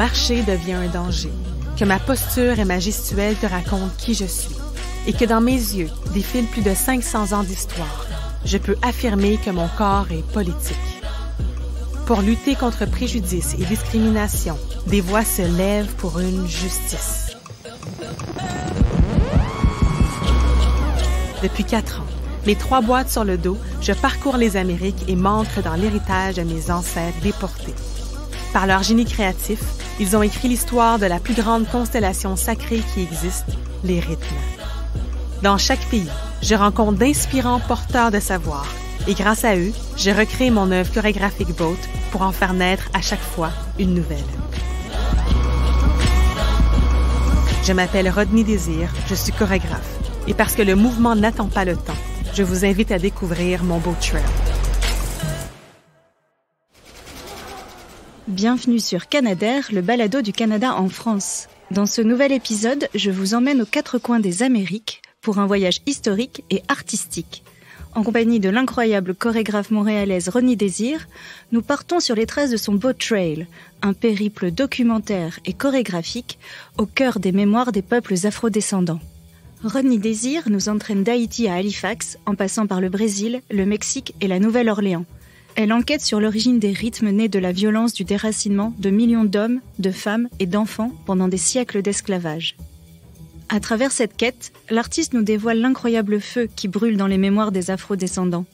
marché devient un danger, que ma posture et ma gestuelle te racontent qui je suis, et que dans mes yeux défilent plus de 500 ans d'histoire, je peux affirmer que mon corps est politique. Pour lutter contre préjudices et discrimination, des voix se lèvent pour une justice. Depuis 4 ans, les 3 boîtes sur le dos, je parcours les Amériques et m'ancre dans l'héritage de mes ancêtres déportés. Par leur génie créatif, ils ont écrit l'histoire de la plus grande constellation sacrée qui existe, les rythmes. Dans chaque pays, je rencontre d'inspirants porteurs de savoir et grâce à eux, je recrée mon œuvre chorégraphique Boat pour en faire naître à chaque fois une nouvelle. Je m'appelle Rodney Désir, je suis chorégraphe et parce que le mouvement n'attend pas le temps, je vous invite à découvrir mon Boat Trail. Bienvenue sur Canadair, le balado du Canada en France. Dans ce nouvel épisode, je vous emmène aux 4 coins des Amériques pour un voyage historique et artistique. En compagnie de l'incroyable chorégraphe montréalaise Rodney Désir, nous partons sur les traces de son Boat Trail, un périple documentaire et chorégraphique au cœur des mémoires des peuples afrodescendants. Rodney Désir nous entraîne d'Haïti à Halifax, en passant par le Brésil, le Mexique et la Nouvelle-Orléans. Elle enquête sur l'origine des rythmes nés de la violence du déracinement de millions d'hommes, de femmes et d'enfants pendant des siècles d'esclavage. À travers cette quête, l'artiste nous dévoile l'incroyable feu qui brûle dans les mémoires des afrodescendants.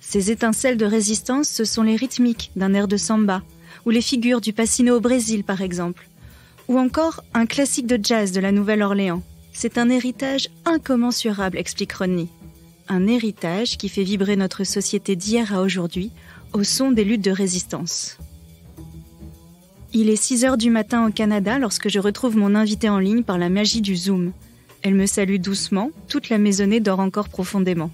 Ces étincelles de résistance, ce sont les rythmiques d'un air de samba, ou les figures du Pacino au Brésil par exemple, ou encore un classique de jazz de la Nouvelle-Orléans. C'est un héritage incommensurable, explique Rodney. Un héritage qui fait vibrer notre société d'hier à aujourd'hui, au son des luttes de résistance. Il est 6h du matin au Canada lorsque je retrouve mon invitée en ligne par la magie du Zoom. Elle me salue doucement, toute la maisonnée dort encore profondément.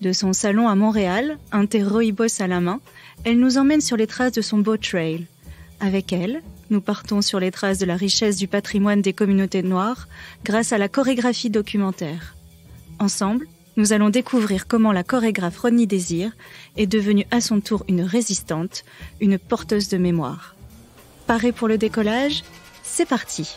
De son salon à Montréal, un thé rooibos à la main, elle nous emmène sur les traces de son Boat Trail. Avec elle, nous partons sur les traces de la richesse du patrimoine des communautés noires grâce à la chorégraphie documentaire. Ensemble, nous allons découvrir comment la chorégraphe Rodney Désir est devenue à son tour une résistante, une porteuse de mémoire. Parée pour le décollage, c'est parti!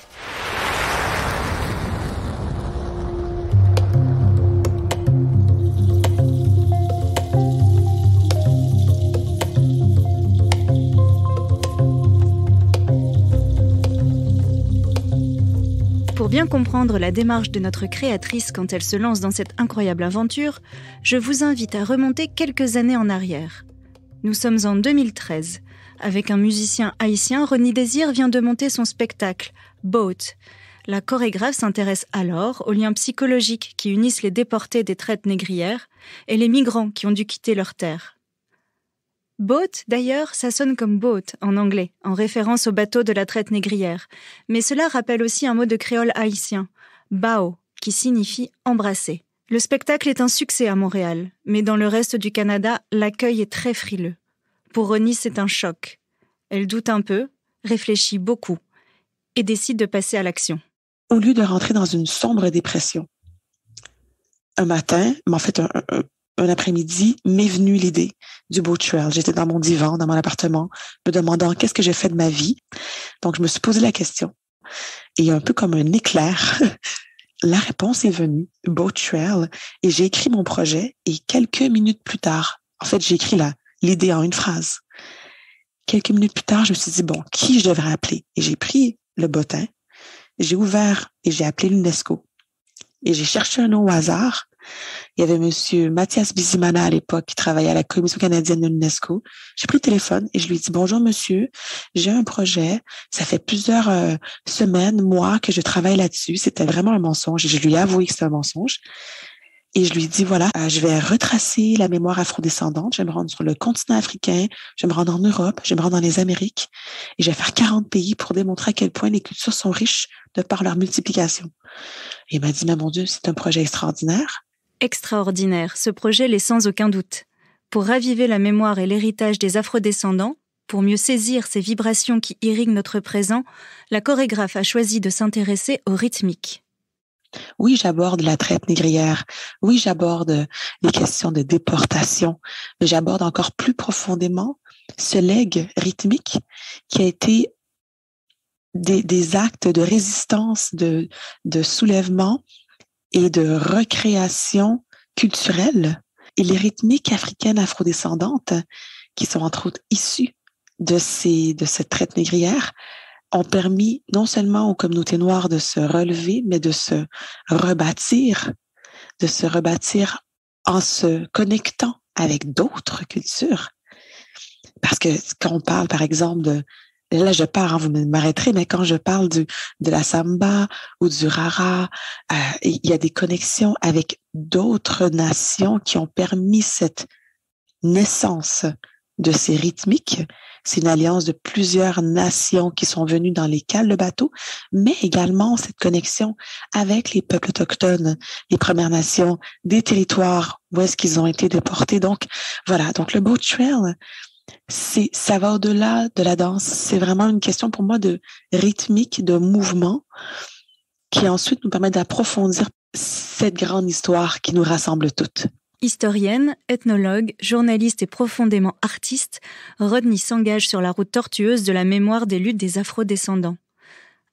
Pour bien comprendre la démarche de notre créatrice quand elle se lance dans cette incroyable aventure, je vous invite à remonter quelques années en arrière. Nous sommes en 2013. Avec un musicien haïtien, Rodney Désir vient de monter son spectacle, Boat. La chorégraphe s'intéresse alors aux liens psychologiques qui unissent les déportés des traites négrières et les migrants qui ont dû quitter leur terre. Boat, d'ailleurs, ça sonne comme boat en anglais, en référence au bateau de la traite négrière. Mais cela rappelle aussi un mot de créole haïtien, bao, qui signifie embrasser. Le spectacle est un succès à Montréal, mais dans le reste du Canada, l'accueil est très frileux. Pour Rodney, c'est un choc. Elle doute un peu, réfléchit beaucoup et décide de passer à l'action. Au lieu de rentrer dans une sombre dépression, un matin, mais en fait un après-midi, m'est venue l'idée du Boat Trail. J'étais dans mon divan, dans mon appartement, me demandant qu'est-ce que j'ai fait de ma vie. Donc, je me suis posé la question. Et un peu comme un éclair, la réponse est venue, Boat Trail, et j'ai écrit mon projet. Et quelques minutes plus tard, en fait, j'ai écrit l'idée en une phrase. Quelques minutes plus tard, je me suis dit, bon, qui je devrais appeler? Et j'ai pris le bottin, j'ai ouvert et j'ai appelé l'UNESCO. Et j'ai cherché un nom au hasard. Il y avait monsieur Mathias Bizimana à l'époque qui travaillait à la Commission canadienne de l'UNESCO. J'ai pris le téléphone et je lui ai dit, bonjour monsieur, j'ai un projet. Ça fait plusieurs semaines, mois que je travaille là-dessus. C'était vraiment un mensonge. Et je lui ai avoué que c'était un mensonge. Et je lui ai dit, voilà, je vais retracer la mémoire afrodescendante. Je vais me rendre sur le continent africain. Je vais me rendre en Europe. Je vais me rendre dans les Amériques. Et je vais faire 40 pays pour démontrer à quel point les cultures sont riches de par leur multiplication. Et il m'a dit, mais mon Dieu, c'est un projet extraordinaire. Extraordinaire, ce projet l'est sans aucun doute. Pour raviver la mémoire et l'héritage des afrodescendants, pour mieux saisir ces vibrations qui irriguent notre présent, la chorégraphe a choisi de s'intéresser aux rythmiques. Oui, j'aborde la traite négrière. Oui, j'aborde les questions de déportation. Mais j'aborde encore plus profondément ce legs rythmique qui a été des actes de résistance, de soulèvement et de recréation culturelle. Et les rythmiques africaines afrodescendantes, qui sont entre autres issues de cette traite négrière, ont permis non seulement aux communautés noires de se relever, mais de se rebâtir en se connectant avec d'autres cultures. Parce que quand on parle, par exemple, là je pars, vous m'arrêterez, mais quand je parle de la samba ou du rara, il y a des connexions avec d'autres nations qui ont permis cette naissance de ces rythmiques. C'est une alliance de plusieurs nations qui sont venues dans les cales de bateau, mais également cette connexion avec les peuples autochtones, les Premières Nations, des territoires où est-ce qu'ils ont été déportés. Donc, voilà. Donc, le boat trail, ça va au-delà de la danse. C'est vraiment une question pour moi de rythmique, de mouvement, qui ensuite nous permet d'approfondir cette grande histoire qui nous rassemble toutes. Historienne, ethnologue, journaliste et profondément artiste, Rodney s'engage sur la route tortueuse de la mémoire des luttes des afrodescendants.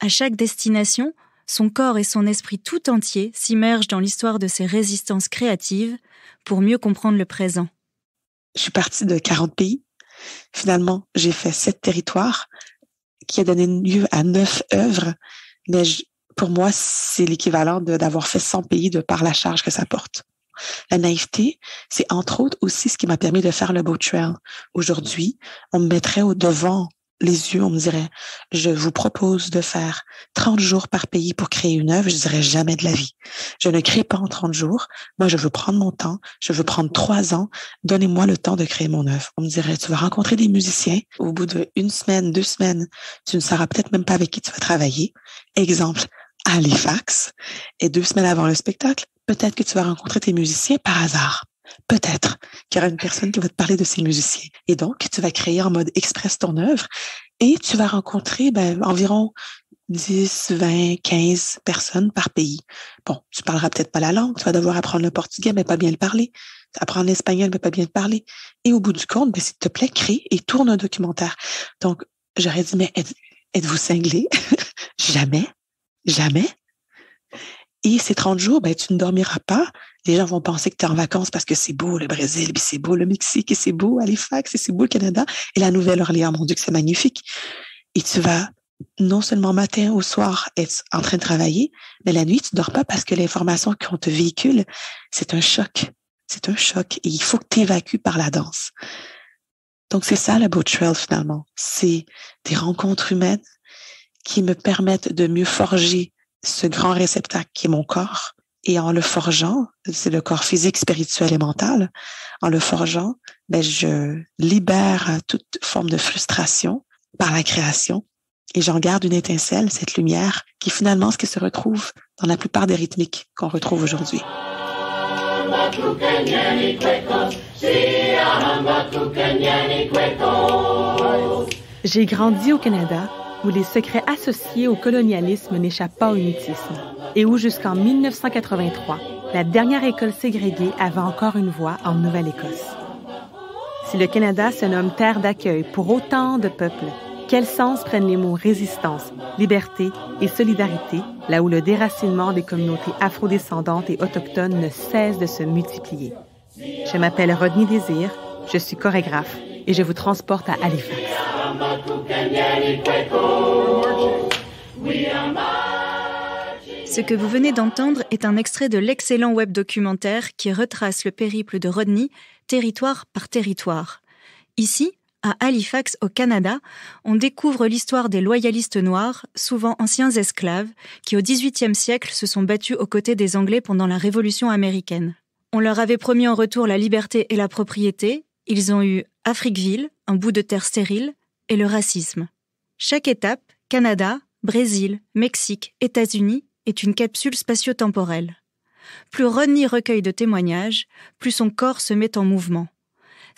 À chaque destination, son corps et son esprit tout entier s'immergent dans l'histoire de ces résistances créatives pour mieux comprendre le présent. Je suis partie de 40 pays. Finalement, j'ai fait 7 territoires qui a donné lieu à 9 œuvres. Mais pour moi, c'est l'équivalent d'avoir fait 100 pays de par la charge que ça porte. La naïveté, c'est entre autres aussi ce qui m'a permis de faire le boat trail. Aujourd'hui, on me mettrait au-devant les yeux, on me dirait, je vous propose de faire 30 jours par pays pour créer une œuvre. Je dirais jamais de la vie. Je ne crée pas en 30 jours. Moi, je veux prendre mon temps. Je veux prendre 3 ans. Donnez-moi le temps de créer mon œuvre. On me dirait, tu vas rencontrer des musiciens. Au bout d'1 semaine, 2 semaines, tu ne sauras peut-être même pas avec qui tu vas travailler. Exemple, à Halifax. Et 2 semaines avant le spectacle, peut-être que tu vas rencontrer tes musiciens par hasard. Peut-être qu'il y aura une personne qui va te parler de ces musiciens. Et donc, tu vas créer en mode express ton œuvre et tu vas rencontrer environ 10, 20, 15 personnes par pays. Bon, tu parleras peut-être pas la langue, tu vas devoir apprendre le portugais, mais pas bien le parler. Apprendre l'espagnol, mais pas bien le parler. Et au bout du compte, s'il te plaît, crée et tourne un documentaire. Donc, j'aurais dit, mais êtes-vous cinglés? Jamais. Et ces 30 jours, tu ne dormiras pas. Les gens vont penser que tu es en vacances parce que c'est beau le Brésil, puis c'est beau le Mexique, et c'est beau Halifax, et c'est beau le Canada, et la Nouvelle-Orléans, mon Dieu, que c'est magnifique. Et tu vas non seulement matin au soir être en train de travailler, mais la nuit, tu ne dors pas parce que l'information qu'on te véhicule, c'est un choc. C'est un choc. Et il faut que tu évacues par la danse. Donc, c'est ça le boat trail, finalement. C'est des rencontres humaines qui me permettent de mieux forger ce grand réceptacle qui est mon corps. Et en le forgeant, c'est le corps physique, spirituel et mental, en le forgeant, je libère toute forme de frustration par la création et j'en garde une étincelle, cette lumière, qui est finalement ce qui se retrouve dans la plupart des rythmiques qu'on retrouve aujourd'hui. J'ai grandi au Canada, où les secrets associés au colonialisme n'échappent pas au mutisme, et où jusqu'en 1983, la dernière école ségréguée avait encore une voix en Nouvelle-Écosse. Si le Canada se nomme terre d'accueil pour autant de peuples, quel sens prennent les mots résistance, liberté et solidarité, là où le déracinement des communautés afrodescendantes et autochtones ne cesse de se multiplier? Je m'appelle Rodney Désir, je suis chorégraphe et je vous transporte à Halifax. Ce que vous venez d'entendre est un extrait de l'excellent web documentaire qui retrace le périple de Rodney, territoire par territoire. Ici, à Halifax, au Canada, on découvre l'histoire des loyalistes noirs, souvent anciens esclaves, qui au XVIIIe siècle se sont battus aux côtés des Anglais pendant la Révolution américaine. On leur avait promis en retour la liberté et la propriété. Ils ont eu Afriqueville, un bout de terre stérile, et le racisme. Chaque étape, Canada, Brésil, Mexique, États-Unis, est une capsule spatio-temporelle. Plus Rodney recueille de témoignages, plus son corps se met en mouvement.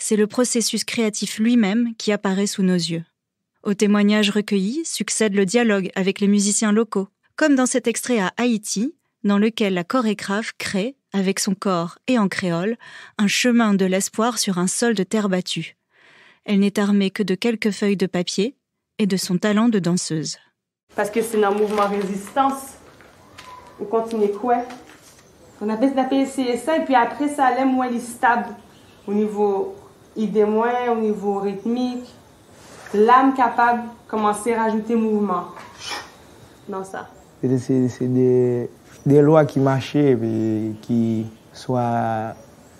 C'est le processus créatif lui-même qui apparaît sous nos yeux. Aux témoignages recueillis succède le dialogue avec les musiciens locaux, comme dans cet extrait à Haïti, dans lequel la chorégraphe crée, avec son corps et en créole, un chemin de l'espoir sur un sol de terre battue. Elle n'est armée que de quelques feuilles de papier et de son talent de danseuse. Parce que c'est dans le mouvement résistance. Ou continuer quoi? On avait essayé ça, et puis après, ça allait moins stable. Au niveau idée moins, au niveau rythmique. L'âme capable de commencer à rajouter mouvement dans ça. C'est des lois qui marchaient, et qui soient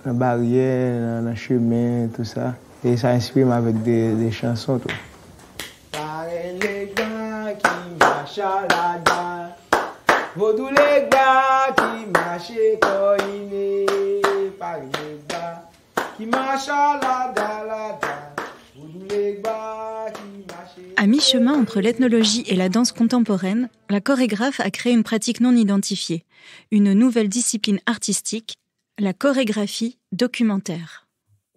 dans barrière, dans le chemin, tout ça. Et ça inspire avec des chansons. Tout. Les gars qui marchent à la dalle, vaudou les gars qui marchent coïnés, par les gars qui marchent à la dalle, vaudou les gars qui marchent. À mi-chemin entre l'ethnologie et la danse contemporaine, la chorégraphe a créé une pratique non identifiée, une nouvelle discipline artistique, la chorégraphie documentaire.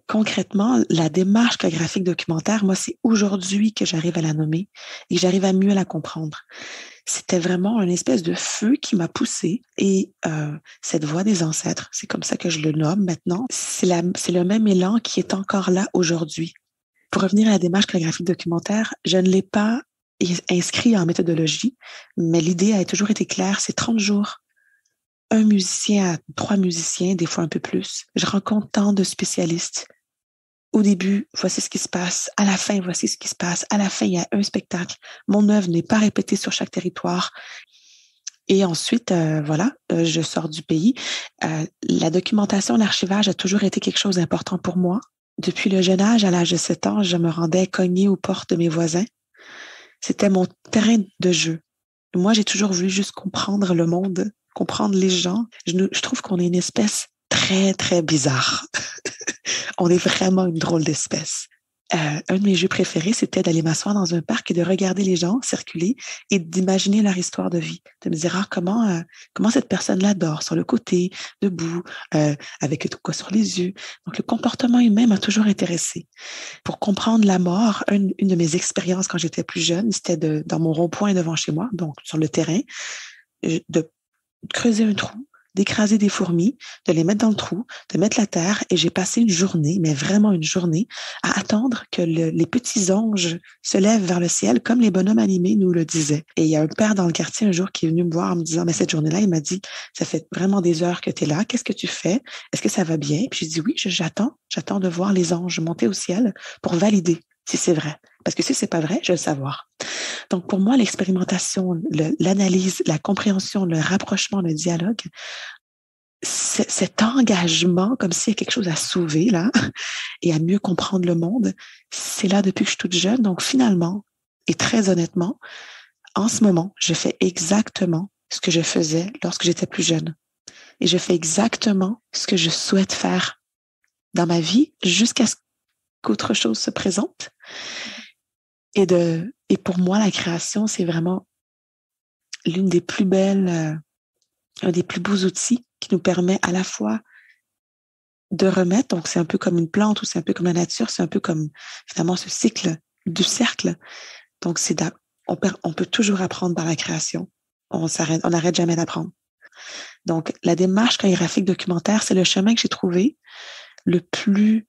Concrètement, la démarche chorégraphique documentaire, moi, c'est aujourd'hui que j'arrive à la nommer et que j'arrive à mieux la comprendre. C'était vraiment une espèce de feu qui m'a poussée et cette voix des ancêtres, c'est comme ça que je le nomme maintenant, c'est le même élan qui est encore là aujourd'hui. Pour revenir à la démarche chorégraphique documentaire, je ne l'ai pas inscrit en méthodologie, mais l'idée a toujours été claire, c'est 30 jours. Un musicien à 3 musiciens, des fois un peu plus. Je rencontre tant de spécialistes. Au début, voici ce qui se passe. À la fin, voici ce qui se passe. À la fin, il y a un spectacle. Mon œuvre n'est pas répétée sur chaque territoire. Et ensuite, je sors du pays. La documentation, l'archivage a toujours été quelque chose d'important pour moi. Depuis le jeune âge, à l'âge de 7 ans, je me rendais cogner aux portes de mes voisins. C'était mon terrain de jeu. Moi, j'ai toujours voulu juste comprendre le monde, comprendre les gens. Je trouve qu'on est une espèce très, très bizarre. On est vraiment une drôle d'espèce. Un de mes jeux préférés, c'était d'aller m'asseoir dans un parc et de regarder les gens circuler et d'imaginer leur histoire de vie. De me dire, comment cette personne-là dort, sur le côté, debout, avec tout quoi sur les yeux. Donc, le comportement humain m'a toujours intéressée. Pour comprendre la mort, une de mes expériences quand j'étais plus jeune, c'était dans mon rond-point devant chez moi, donc sur le terrain, de creuser un trou, d'écraser des fourmis, de les mettre dans le trou, de mettre la terre, et j'ai passé une journée, mais vraiment une journée, à attendre que les petits anges se lèvent vers le ciel, comme les bonhommes animés nous le disaient. Et il y a un père dans le quartier un jour qui est venu me voir en me disant, mais cette journée-là, il m'a dit, ça fait vraiment des heures que tu es là, qu'est-ce que tu fais? Est-ce que ça va bien? Puis j'ai dit, oui, j'attends de voir les anges monter au ciel pour valider si c'est vrai. Parce que si c'est pas vrai, je veux le savoir. Donc, pour moi, l'expérimentation, l'analyse, la compréhension, le rapprochement, le dialogue, cet engagement, comme s'il y a quelque chose à sauver, là, et à mieux comprendre le monde, c'est là depuis que je suis toute jeune. Donc, finalement, et très honnêtement, en ce moment, je fais exactement ce que je faisais lorsque j'étais plus jeune. Et je fais exactement ce que je souhaite faire dans ma vie jusqu'à ce qu'autre chose se présente. Et pour moi, la création, c'est vraiment l'une des plus belles, un des plus beaux outils qui nous permet à la fois de remettre, donc c'est un peu comme une plante ou c'est un peu comme la nature, c'est un peu comme finalement ce cycle du cercle. Donc on peut toujours apprendre par la création. On n'arrête jamais d'apprendre. Donc la démarche chorégraphique documentaire, c'est le chemin que j'ai trouvé le plus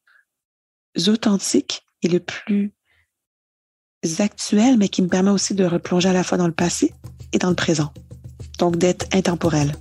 authentique et le plus actuel, mais qui me permet aussi de replonger à la fois dans le passé et dans le présent. Donc d'être intemporel.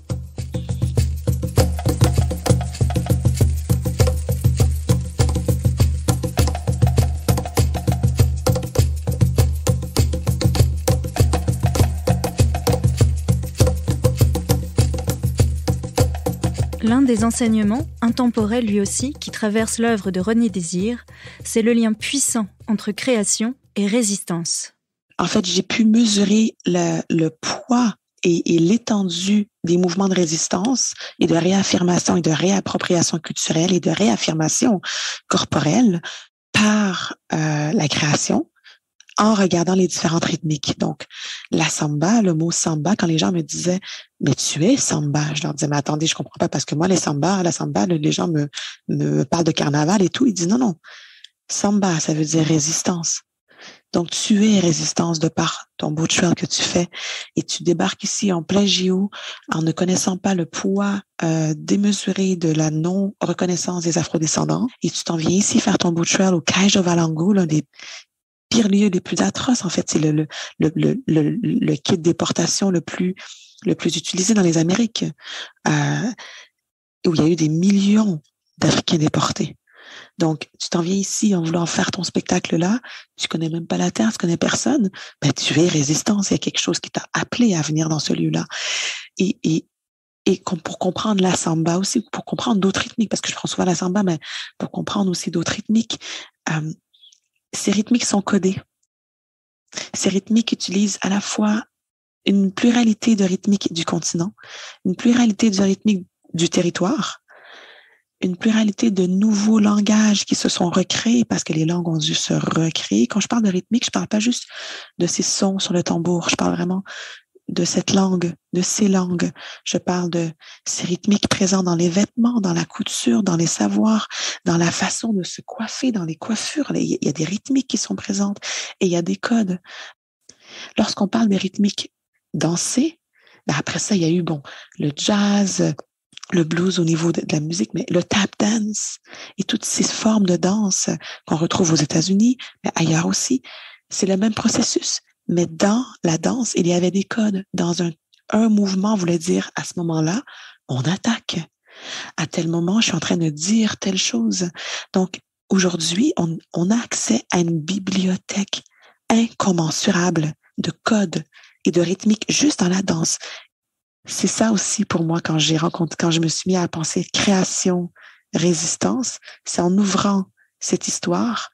L'un des enseignements, intemporels lui aussi, qui traverse l'œuvre de René Désir, c'est le lien puissant entre création et résistance. En fait, j'ai pu mesurer le poids et l'étendue des mouvements de résistance et de réaffirmation et de réappropriation culturelle et de réaffirmation corporelle par la création en regardant les différentes rythmiques. Donc, la samba, le mot samba, quand les gens me disaient « mais tu es samba », je leur disais « mais attendez, je comprends pas parce que moi, la samba, les gens me parlent de carnaval et tout. » Ils disent « non, samba, ça veut dire résistance. » Donc, tu es résistance de par ton bout de trail que tu fais et tu débarques ici en plein JO en ne connaissant pas le poids démesuré de la non-reconnaissance des afrodescendants et tu t'en viens ici faire ton bout de trail au Caixa Valango, l'un des pires lieux, les plus atroces. En fait, c'est le kit de déportation le plus utilisé dans les Amériques, où il y a eu des millions d'Africains déportés. Donc, tu t'en viens ici en voulant faire ton spectacle là, tu connais même pas la terre, tu connais personne, ben, tu es résistance, il y a quelque chose qui t'a appelé à venir dans ce lieu-là. Et pour comprendre la samba aussi, pour comprendre d'autres rythmiques, parce que je prends souvent la samba, mais pour comprendre aussi d'autres rythmiques, ces rythmiques sont codées. Ces rythmiques utilisent à la fois une pluralité de rythmiques du continent, une pluralité de rythmiques du territoire, une pluralité de nouveaux langages qui se sont recréés parce que les langues ont dû se recréer. Quand je parle de rythmique, je parle pas juste de ces sons sur le tambour, je parle vraiment de cette langue, de ces langues. Je parle de ces rythmiques présents dans les vêtements, dans la couture, dans les savoirs, dans la façon de se coiffer, dans les coiffures. Il y a des rythmiques qui sont présentes et il y a des codes. Lorsqu'on parle des rythmiques dansées, ben après ça, il y a eu, le jazz, le blues au niveau de la musique, mais le tap dance et toutes ces formes de danse qu'on retrouve aux États-Unis, mais ailleurs aussi, c'est le même processus. Mais dans la danse, il y avait des codes. Dans un mouvement voulait dire, à ce moment-là, on attaque. À tel moment, je suis en train de dire telle chose. Donc, aujourd'hui, on a accès à une bibliothèque incommensurable de codes et de rythmiques juste dans la danse. C'est ça aussi pour moi quand je me suis mis à penser création, résistance, c'est en ouvrant cette histoire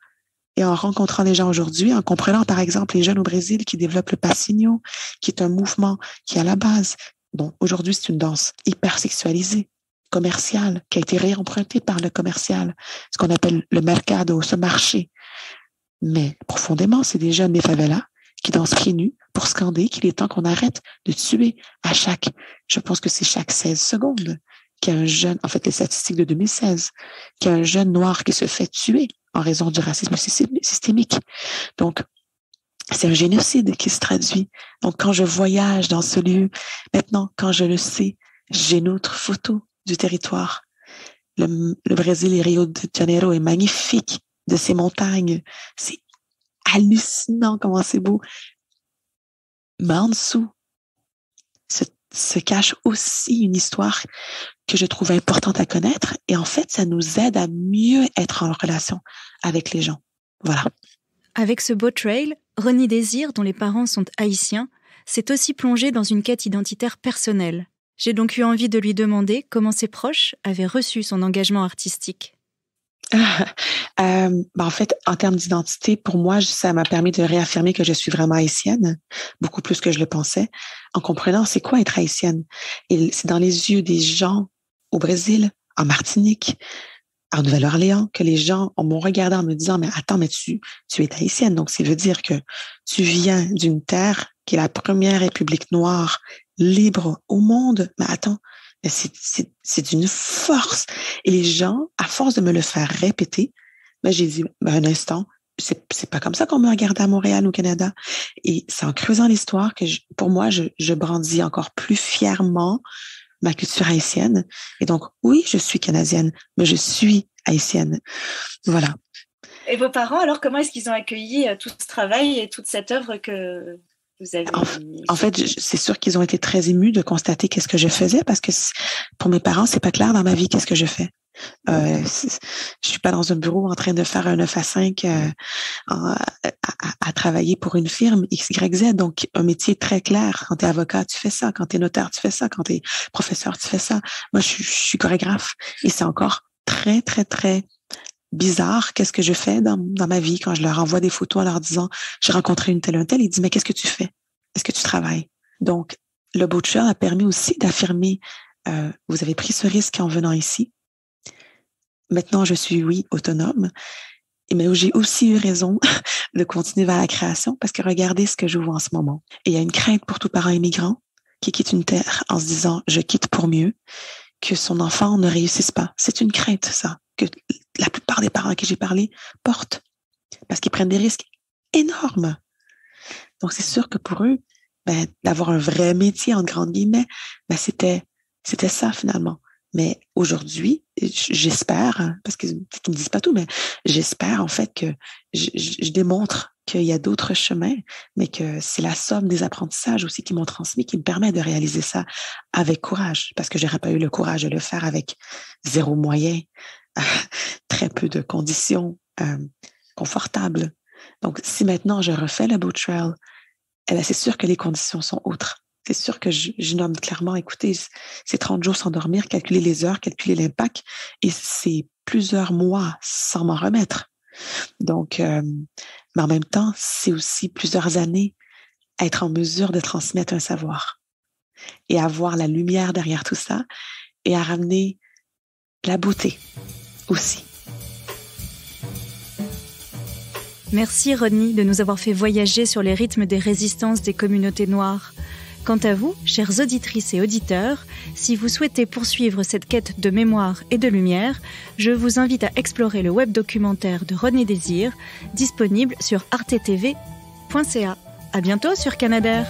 et en rencontrant les gens aujourd'hui, en comprenant par exemple les jeunes au Brésil qui développent le passinho, qui est un mouvement qui à la base, aujourd'hui c'est une danse hyper sexualisée, commerciale, qui a été réempruntée par le commercial, ce qu'on appelle le mercado, ce marché. Mais profondément, c'est des jeunes des favelas qui dansent pieds nus pour scander qu'il est temps qu'on arrête de tuer je pense que c'est chaque 16 secondes qu'il y a un jeune, en fait les statistiques de 2016, qu'il y a un jeune noir qui se fait tuer en raison du racisme systémique. Donc, c'est un génocide qui se traduit. Donc, quand je voyage dans ce lieu, maintenant, quand je le sais, j'ai une autre photo du territoire. Le Brésil et Rio de Janeiro est magnifique de ces montagnes. C'est hallucinant comment c'est beau. Mais en dessous se cache aussi une histoire que je trouve importante à connaître. Et en fait, ça nous aide à mieux être en relation avec les gens. Voilà. Avec ce beau trail, Ronnie Désir, dont les parents sont haïtiens, s'est aussi plongé dans une quête identitaire personnelle. J'ai donc eu envie de lui demander comment ses proches avaient reçu son engagement artistique. En fait, en termes d'identité, pour moi, ça m'a permis de réaffirmer que je suis vraiment haïtienne, beaucoup plus que je le pensais, en comprenant c'est quoi être haïtienne. Et c'est dans les yeux des gens au Brésil, en Martinique, en Nouvelle-Orléans, que les gens m'ont regardé en me disant, mais attends, mais tu es haïtienne, donc ça veut dire que tu viens d'une terre qui est la première république noire libre au monde. Mais attends, c'est d'une force. Et les gens, à force de me le faire répéter, j'ai dit, un instant, c'est pas comme ça qu'on me regarde à Montréal, au Canada. Et c'est en creusant l'histoire que pour moi, je brandis encore plus fièrement ma culture haïtienne. Et donc, oui, je suis canadienne, mais je suis haïtienne. Voilà. Et vos parents, alors, comment est-ce qu'ils ont accueilli tout ce travail et toute cette œuvre que vous avez... En fait, c'est sûr qu'ils ont été très émus de constater qu'est-ce que je faisais parce que pour mes parents, c'est pas clair dans ma vie qu'est-ce que je fais. Je suis pas dans un bureau en train de faire un 9 à 5 à travailler pour une firme XYZ. Donc, un métier très clair. Quand tu es avocat, tu fais ça. Quand tu es notaire, tu fais ça. Quand tu es professeur, tu fais ça. Moi, je suis chorégraphe et c'est encore très, très, très bizarre qu'est-ce que je fais dans ma vie quand je leur envoie des photos en leur disant j'ai rencontré une telle, un tel. Ils disent mais qu'est-ce que tu fais? Est-ce que tu travailles? Donc, le Boat Trail a permis aussi d'affirmer vous avez pris ce risque en venant ici. Maintenant, je suis, oui, autonome, mais j'ai aussi eu raison de continuer vers la création parce que regardez ce que je vois en ce moment. Et il y a une crainte pour tout parent immigrant qui quitte une terre en se disant « je quitte pour mieux », que son enfant ne réussisse pas. C'est une crainte, ça, que la plupart des parents à qui j'ai parlé portent parce qu'ils prennent des risques énormes. Donc, c'est sûr que pour eux, d'avoir un vrai métier, en grandes guillemets, c'était ça finalement. Mais aujourd'hui, j'espère, parce qu'ils me disent pas tout, mais j'espère en fait que je démontre qu'il y a d'autres chemins, mais que c'est la somme des apprentissages aussi qui m'ont transmis, qui me permet de réaliser ça avec courage, parce que j'aurais pas eu le courage de le faire avec 0 moyen, très peu de conditions confortables. Donc, si maintenant je refais le Boat Trail, eh bien, c'est sûr que les conditions sont autres. C'est sûr que je nomme clairement, écoutez, c'est 30 jours sans dormir, calculer les heures, calculer l'impact, et c'est plusieurs mois sans m'en remettre. Donc, mais en même temps, c'est aussi plusieurs années à être en mesure de transmettre un savoir et à voir la lumière derrière tout ça et à ramener la beauté aussi. Merci Rodney de nous avoir fait voyager sur les rythmes des résistances des communautés noires. Quant à vous, chères auditrices et auditeurs, si vous souhaitez poursuivre cette quête de mémoire et de lumière, je vous invite à explorer le web documentaire de Rodney Désir, disponible sur artetv.ca. À bientôt sur Canadair.